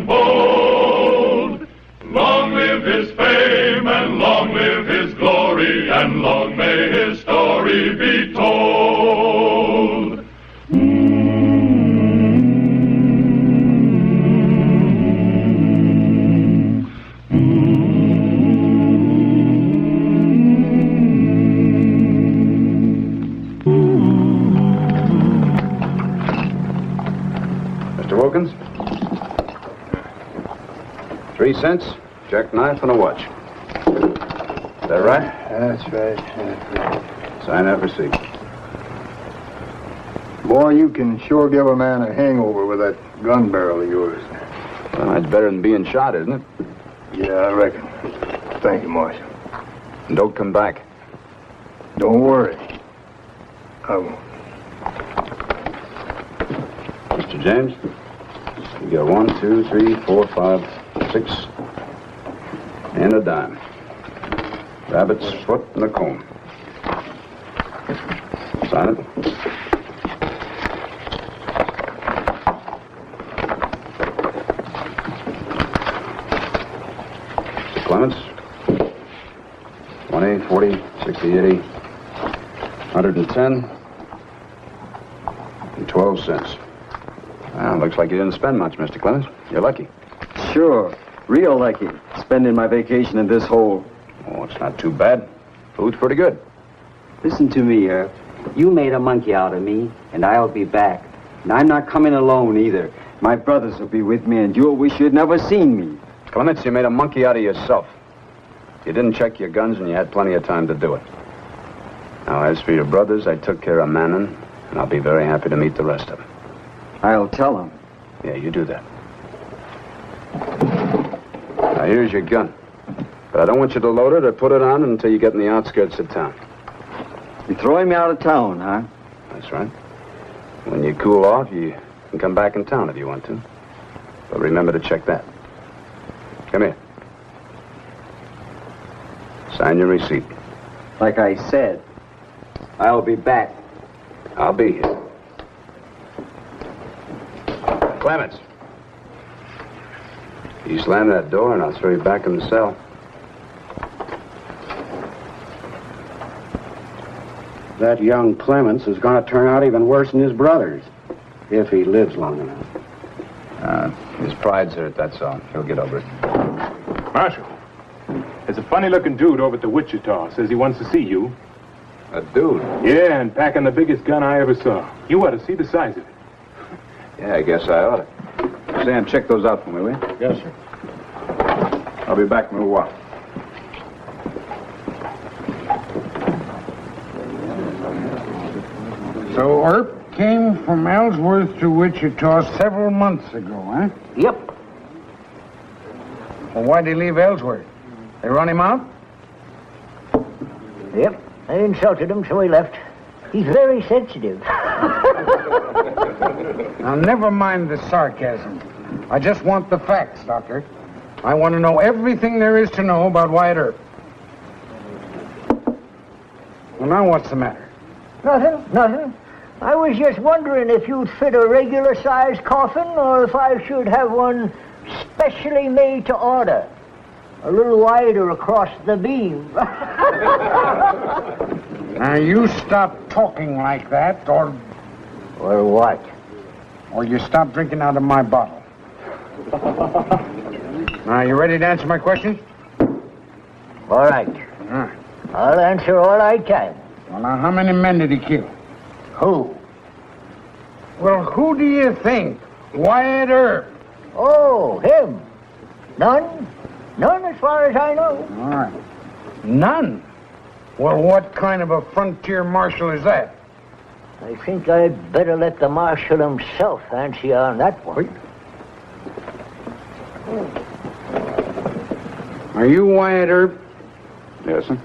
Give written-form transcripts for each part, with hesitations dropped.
and bold. Long live his fame, and long live his glory, and long may his story be told. Mr. Wilkins? 3 cents, jackknife, and a watch. Is that right? That's right. Sign that receipt. Boy, you can sure give a man a hangover with that gun barrel of yours. Well, that's better than being shot, isn't it? Yeah, I reckon. Thank you, Marshal. And don't come back. Don't worry. I won't. Mr. James, you got 1, 2, 3, 4, 5, 6, and a dime. Rabbit's foot and a comb. Sign it. Mr. Clements, 20, 40, 60, 80, 110, and 12 cents. Well, looks like you didn't spend much, Mr. Clements. You're lucky. Sure. Real lucky. Spending my vacation in this hole. Oh, it's not too bad. Food's pretty good. Listen to me, Earp. You made a monkey out of me, and I'll be back. And I'm not coming alone, either. My brothers will be with me, and you'll wish you'd never seen me. Clements, you made a monkey out of yourself. You didn't check your guns, and you had plenty of time to do it. Now, as for your brothers, I took care of Mannon, and I'll be very happy to meet the rest of them. I'll tell them. Yeah, you do that. Now, here's your gun. But I don't want you to load it or put it on until you get in the outskirts of town. You're throwing me out of town, huh? That's right. When you cool off, you can come back in town if you want to. But remember to check that. Come here. Sign your receipt. Like I said, I'll be back. I'll be here. Clements. You slam that door and I'll throw you back in the cell. That young Clements is going to turn out even worse than his brothers, if he lives long enough. His pride's hurt, that's all. He'll get over it. Marshal, there's a funny-looking dude over at the Wichita. Says he wants to see you. A dude? Yeah, and packing the biggest gun I ever saw. You ought to see the size of it. Yeah, I guess I ought to. Sam, check those out for me, will you? Yes, sir. I'll be back in a little while. So Earp came from Ellsworth to Wichita several months ago, huh? Yep. Well, why'd he leave Ellsworth? They run him out? Yep. I insulted him, so he left. He's very sensitive. Now, never mind the sarcasm. I just want the facts, Doctor. I want to know everything there is to know about Wyatt Earp. Well, now what's the matter? Nothing. I was just wondering if you'd fit a regular-sized coffin or if I should have one specially made to order. A little wider across the beam. Now, you stop talking like that, or what? Or you stop drinking out of my bottle. Now, you ready to answer my questions? All right. I'll answer all I can. Well, now, how many men did he kill? Who? Well, who do you think? Wyatt Earp. Oh, him. None? None as far as I know. All right. None? Well, what kind of a frontier marshal is that? I think I'd better let the marshal himself answer you on that one. Wait. Are you Wyatt Earp? Yes, sir.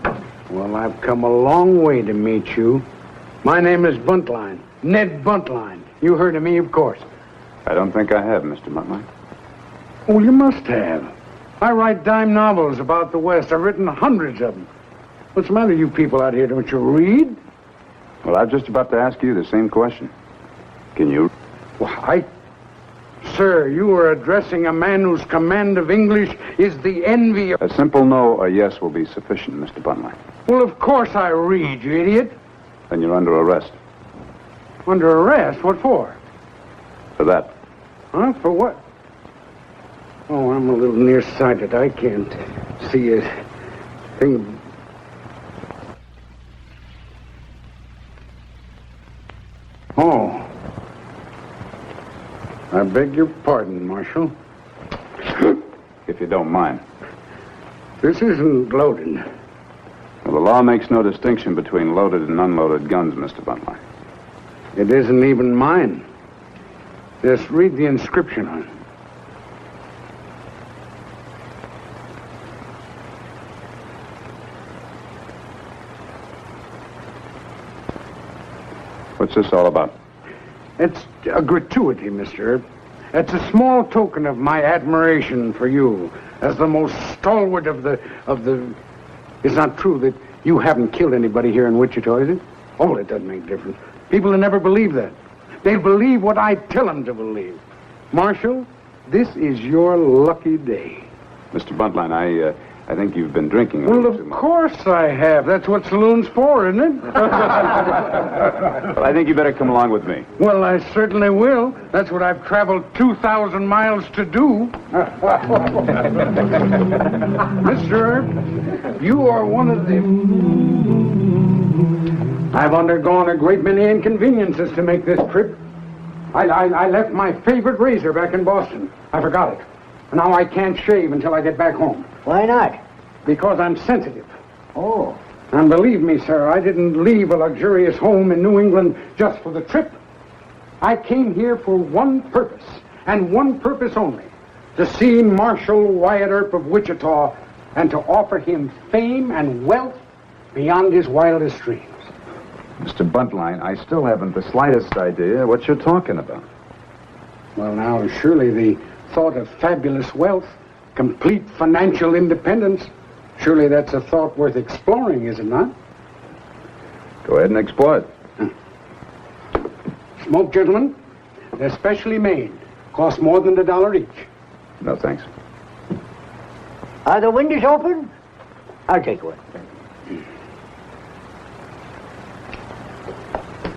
Well, I've come a long way to meet you. My name is Buntline. Ned Buntline. You heard of me, of course. I don't think I have, Mr. Buntline. Oh, you must have. I write dime novels about the West. I've written hundreds of them. What's the matter, you people out here? Don't you read? Well, I was just about to ask you the same question. Can you? Well, Sir, you are addressing a man whose command of English is the envy of... A simple no or yes will be sufficient, Mr. Buntline. Well, of course I read, you idiot. Then you're under arrest. Under arrest? What for? For that. Huh? For what? Oh, I'm a little nearsighted. I can't see a thing. Oh. I beg your pardon, Marshal. If you don't mind. This isn't loaded. Well, the law makes no distinction between loaded and unloaded guns, Mr. Buntline. It isn't even mine. Just read the inscription on it. What's this all about? It's a gratuity, Mr. Earp. It's a small token of my admiration for you as the most stalwart of the... It's not true that you haven't killed anybody here in Wichita, is it? Oh, it doesn't make a difference. People will never believe that. They'll believe what I tell them to believe. Marshal, this is your lucky day. Mr. Buntline, I think you've been drinking. Well, of course I have. That's what saloon's for, isn't it? Well, I think you better come along with me. Well, I certainly will. That's what I've traveled 2,000 miles to do. Mr. Earp, you are one of the... I've undergone a great many inconveniences to make this trip. I left my favorite razor back in Boston. I forgot it. And now I can't shave until I get back home. Why not? Because I'm sensitive. Oh. And believe me, sir, I didn't leave a luxurious home in New England just for the trip. I came here for one purpose, and one purpose only. To see Marshal Wyatt Earp of Wichita and to offer him fame and wealth beyond his wildest dreams. Mr. Buntline, I still haven't the slightest idea what you're talking about. Well, now, surely the thought of fabulous wealth, complete financial independence, surely that's a thought worth exploring, is it not? Go ahead and explore it. Smoke, gentlemen. They're specially made. Cost more than $1 each. No, thanks. Are the windows open? I'll take one.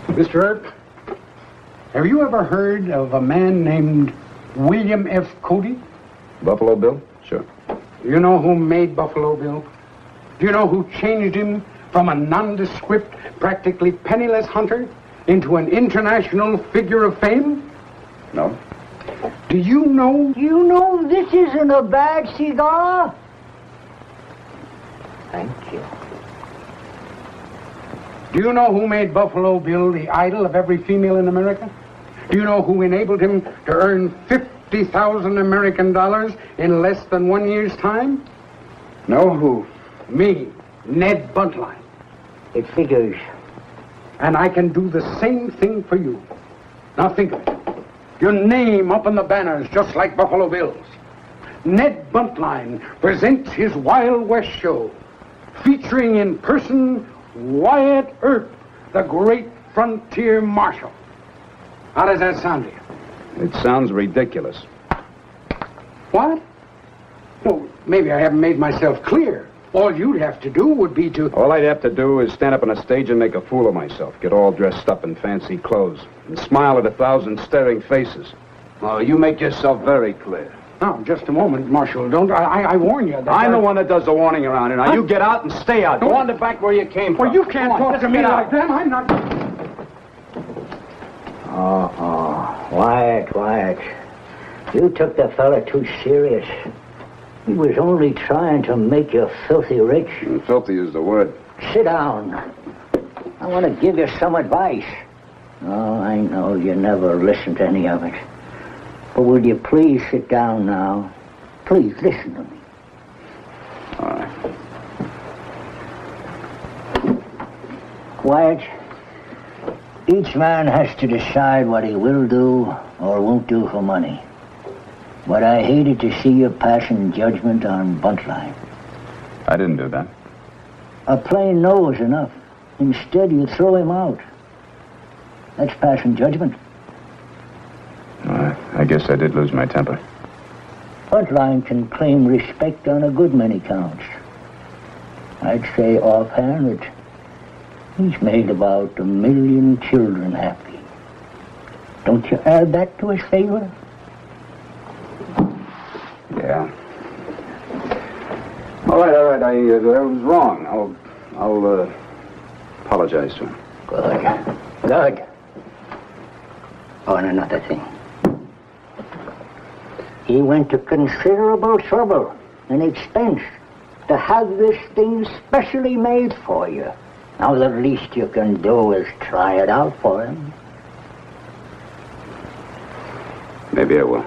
Mr. Earp, have you ever heard of a man named William F. Cody? Buffalo Bill? Sure. Do you know who made Buffalo Bill? Do you know who changed him from a nondescript, practically penniless hunter into an international figure of fame? No. Do you know... You know this isn't a bad cigar? Thank you. Do you know who made Buffalo Bill the idol of every female in America? Do you know who enabled him to earn 50,000 American dollars in less than 1 year's time? Know who? Me, Ned Buntline. It figures. And I can do the same thing for you. Now think of it. Your name up on the banners just like Buffalo Bill's. Ned Buntline presents his Wild West show, featuring in person Wyatt Earp, the great frontier marshal. How does that sound to you? It sounds ridiculous. What? Well, maybe I haven't made myself clear. All you'd have to do would be to... All I'd have to do is stand up on a stage and make a fool of myself, get all dressed up in fancy clothes, and smile at 1,000 staring faces. Oh, you make yourself very clear. Now, just a moment, Marshal. Don't... I warn you that... I'm the one that does the warning around here. Now, you get out and stay out. Go on to back where you came from. Well, you can't talk to me like that. I'm not... Wyatt. You took the fella too serious. He was only trying to make you filthy rich. Filthy is the word. Sit down. I want to give you some advice. Oh, I know you never listen to any of it. But will you please sit down now? Please listen to me. All right. Wyatt, each man has to decide what he will do or won't do for money. But I hated to see you passing judgment on Buntline. I didn't do that. A plain no is enough. Instead, you throw him out. That's passing judgment. I I guess I did lose my temper. Buntline can claim respect on a good many counts. I'd say offhand that he's made about 1 million children happy. Don't you add that to his favor? Yeah. All right. I was wrong. I'll apologize to him. Good. Oh, and another thing. He went to considerable trouble and expense to have this thing specially made for you. Now, the least you can do is try it out for him. Maybe I will.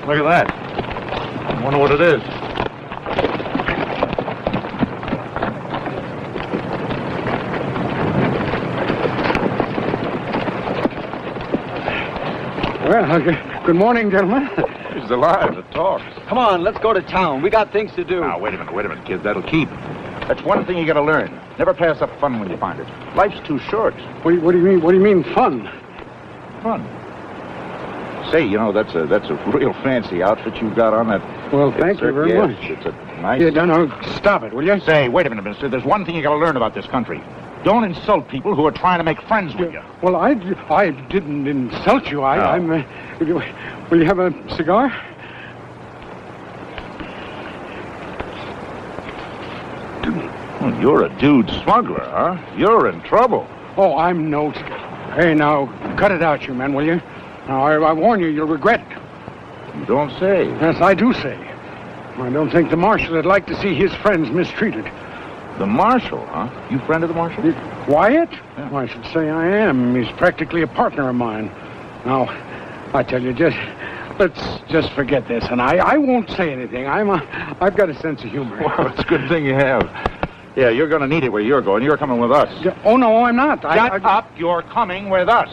Look at that. I wonder what it is. Well, good morning, gentlemen. He's alive. It talks. Come on, let's go to town. We got things to do. Now, wait a minute, kid. That'll keep. That's one thing you gotta learn. Never pass up fun when you find it. Life's too short. What do you mean? What do you mean, fun? Fun. Say, you know, that's a real fancy outfit you've got on. That. Well, thank you very much. It's a nice. Yeah, no, stop it, will you? Say, wait a minute, mister. There's one thing you gotta learn about this country. Don't insult people who are trying to make friends with you. Well, I didn't insult you. I'm. Will you have a cigar? Well, you're a dude smuggler, huh? You're in trouble. Oh, I'm no. Hey, now, cut it out, you men, will you? Now, I warn you, you'll regret it. You don't say. Yes, I do say. I don't think the marshal would like to see his friends mistreated. The marshal, huh? You friend of the marshal? Wyatt? Yeah. Well, I should say I am. He's practically a partner of mine. Now, I tell you, let's just forget this, and I won't say anything. I've got a sense of humor. Well, it's a good thing you have. Yeah, you're going to need it where you're going. You're coming with us. Oh, no, I'm not. Shut up. You're coming with us.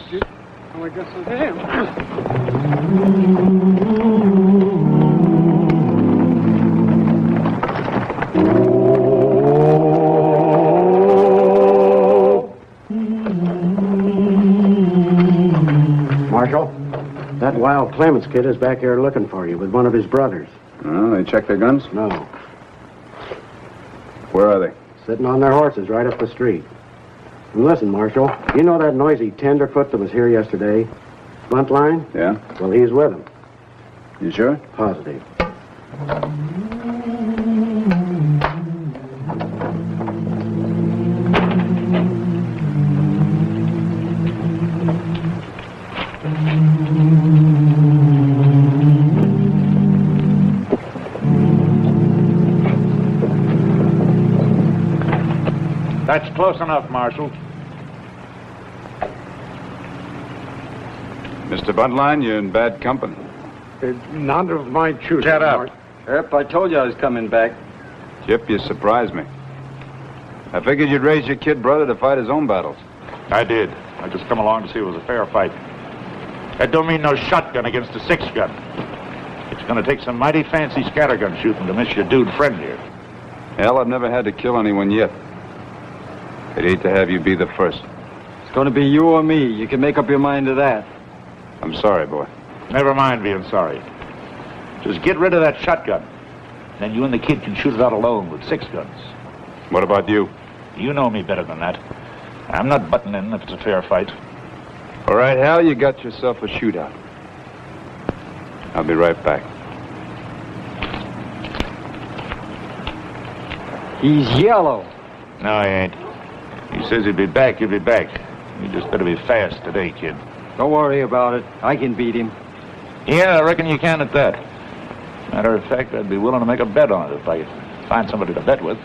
Oh, I guess I am. Marshal, that Wild Clements kid is back here looking for you with one of his brothers. Oh, they checked their guns? No. Where are they? Sitting on their horses right up the street. And listen, Marshal, you know that noisy tenderfoot that was here yesterday? Buntline? Yeah? Well, he's with him. You sure? Positive. That's close enough, Marshal. Mr. Buntline, you're in bad company. None of my choosing. Shut up. Earp, I told you I was coming back. Chip, you surprised me. I figured you'd raise your kid brother to fight his own battles. I did. I just come along to see it was a fair fight. That don't mean no shotgun against a 6-gun. It's going to take some mighty fancy scattergun shooting to miss your dude friend here. Hell, I've never had to kill anyone yet. I'd hate to have you be the first. It's going to be you or me. You can make up your mind to that. I'm sorry, boy. Never mind being sorry. Just get rid of that shotgun. Then you and the kid can shoot it out alone with 6 guns. What about you? You know me better than that. I'm not butting in if it's a fair fight. All right, Hal, you got yourself a shootout. I'll be right back. He's yellow. No, he ain't. He says he'll be back, he'll be back. You just better be fast today, kid. Don't worry about it. I can beat him. Yeah, I reckon you can at that. Matter of fact, I'd be willing to make a bet on it if I could find somebody to bet with.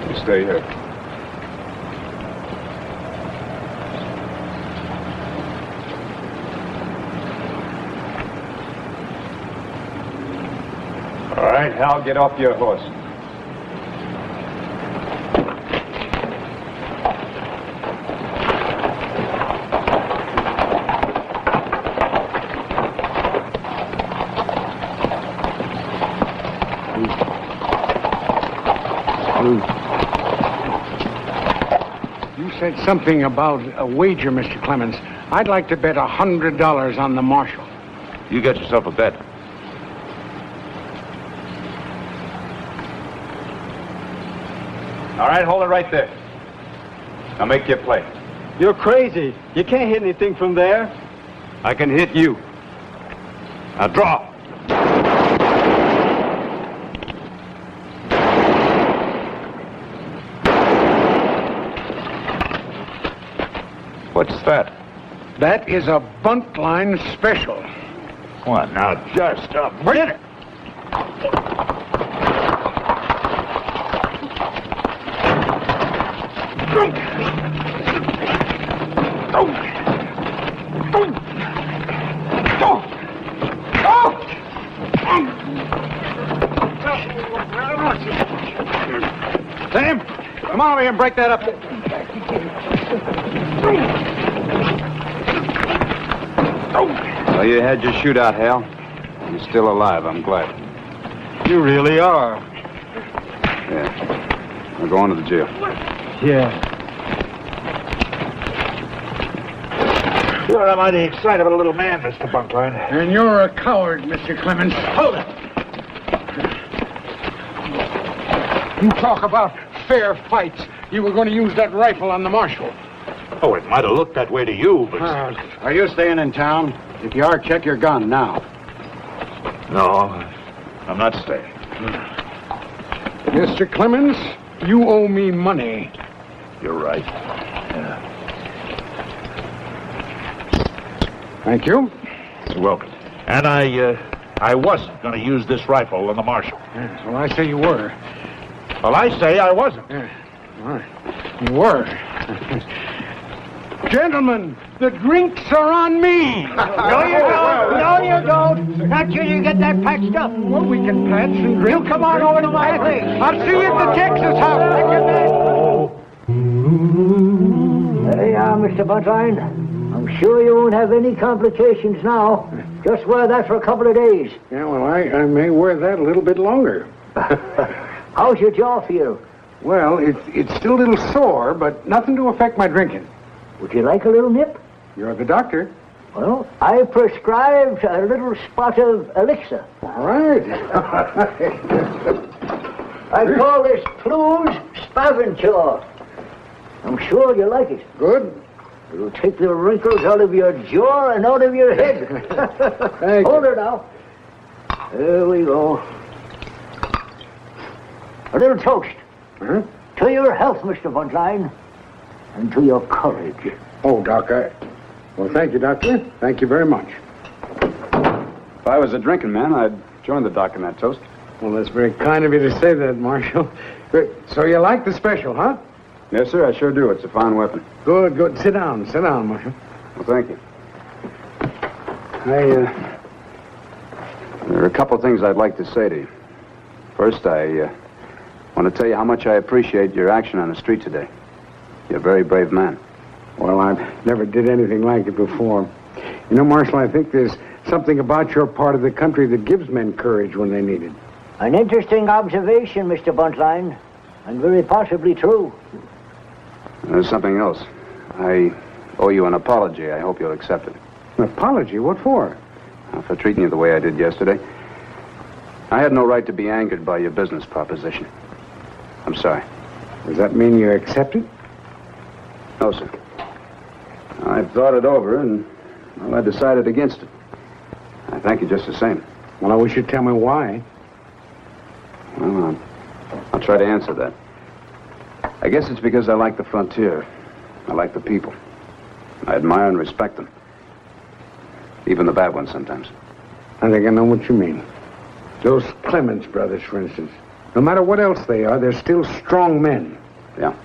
You stay here. All right, Hal, get off your horse. You said something about a wager, Mr. Clemens. I'd like to bet $100 on the marshal. You get yourself a bet. All right, hold it right there. Now make your play. You're crazy. You can't hit anything from there. I can hit you. Now draw. What's that? That is a Buntline Special. What, now just a minute. Sam, come on over here and break that up. Well, you had your shootout, Hal. You're still alive, I'm glad. You really are. Yeah. I'll go on to the jail. Yeah. You're a mighty excitable little man, Mr. Buntline. And you're a coward, Mr. Clemens. Hold it. You talk about fair fights. You were going to use that rifle on the marshal. Oh, it might have looked that way to you, but... Are you staying in town? If you are, check your gun now. No, I'm not staying. Mr. Clemens, you owe me money. You're right. Thank you. You're welcome. And I wasn't going to use this rifle on the Marshal. Yes, well, I say you were. Well, I say I wasn't. Yeah. All right. You were. Gentlemen, the drinks are on me. No, you don't. No, you don't. Not till you get that patched up. Well, we can patch and drink. You come on over to my place. I'll see you at the Texas house. There you are, Mr. Buntline. I'm sure you won't have any complications now. Just wear that for a couple of days. Yeah, well, I may wear that a little bit longer. How's your jaw feel? Well, it's still a little sore, but nothing to affect my drinking. Would you like a little nip? You're the doctor. Well, I prescribed a little spot of elixir. All right. I call this Plume's Spaventure. I'm sure you like it. Good. It'll take the wrinkles out of your jaw and out of your head. Hold her now. There we go. A little toast. Huh? To your health, Mr. Buntline. And to your courage. Oh, Doc, well, thank you, Doctor. Thank you very much. If I was a drinking man, I'd join the doc in that toast. Well, that's very kind of you to say that, Marshal. So you like the special, huh? Yes, sir, I sure do. It's a fine weapon. Good, good. Sit down, Marshal. Well, thank you. There are a couple of things I'd like to say to you. First, I want to tell you how much I appreciate your action on the street today. You're a very brave man. Well, I never did anything like it before. You know, Marshal, I think there's something about your part of the country that gives men courage when they need it. An interesting observation, Mr. Buntline. And very possibly true. There's something else. I owe you an apology. I hope you'll accept it. An apology? What for? For treating you the way I did yesterday. I had no right to be angered by your business proposition. I'm sorry. Does that mean you accept it? No, sir. I've thought it over, and, well, I decided against it. I thank you just the same. Well, I wish you'd tell me why. Well, I'll try to answer that. I guess it's because I like the frontier. I like the people. I admire and respect them. Even the bad ones sometimes. I think I know what you mean. Those Clemens brothers, for instance. No matter what else they are, they're still strong men. Yeah.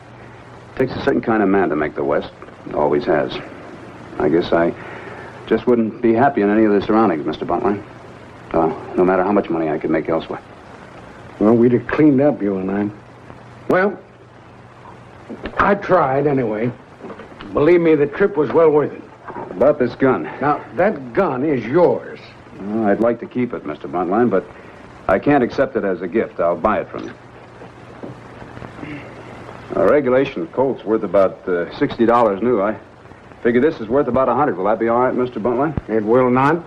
It takes a certain kind of man to make the West. It always has. I guess I just wouldn't be happy in any of the surroundings, Mr. Buntline. No matter how much money I could make elsewhere. Well, we'd have cleaned up, you and I. Well, I tried anyway. Believe me, the trip was well worth it. About this gun. Now, that gun is yours. Well, I'd like to keep it, Mr. Buntline, but I can't accept it as a gift. I'll buy it from you. A regulation Colt's worth about $60 new. I figure this is worth about $100. Will that be all right, Mr. Buntline? It will not.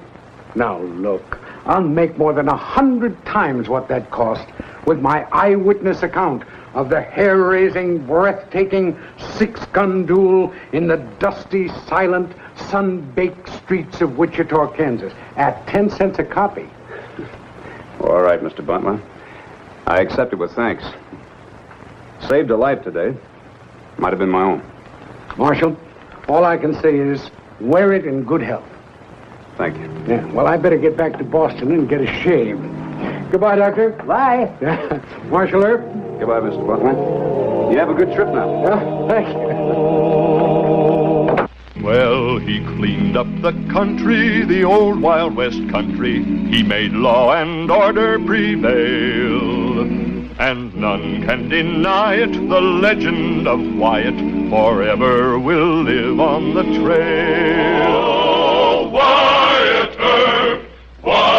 Now, look, I'll make more than 100 times what that cost with my eyewitness account of the hair-raising, breathtaking six-gun duel in the dusty, silent, sun-baked streets of Wichita, Kansas, at 10 cents a copy. All right, Mr. Buntline. I accept it with thanks. Saved a life today. Might have been my own. Marshal, all I can say is wear it in good health. Thank you. Yeah, well, I better get back to Boston and get a shave. Goodbye, Doctor. Bye. Marshall Earp. Goodbye, Mr. Buntline. You have a good trip now. Yeah, thank you. Well, he cleaned up the country, the old Wild West country. He made law and order prevail. And none can deny it, the legend of Wyatt forever will live on the trail. Oh, Wyatt Earp, Wyatt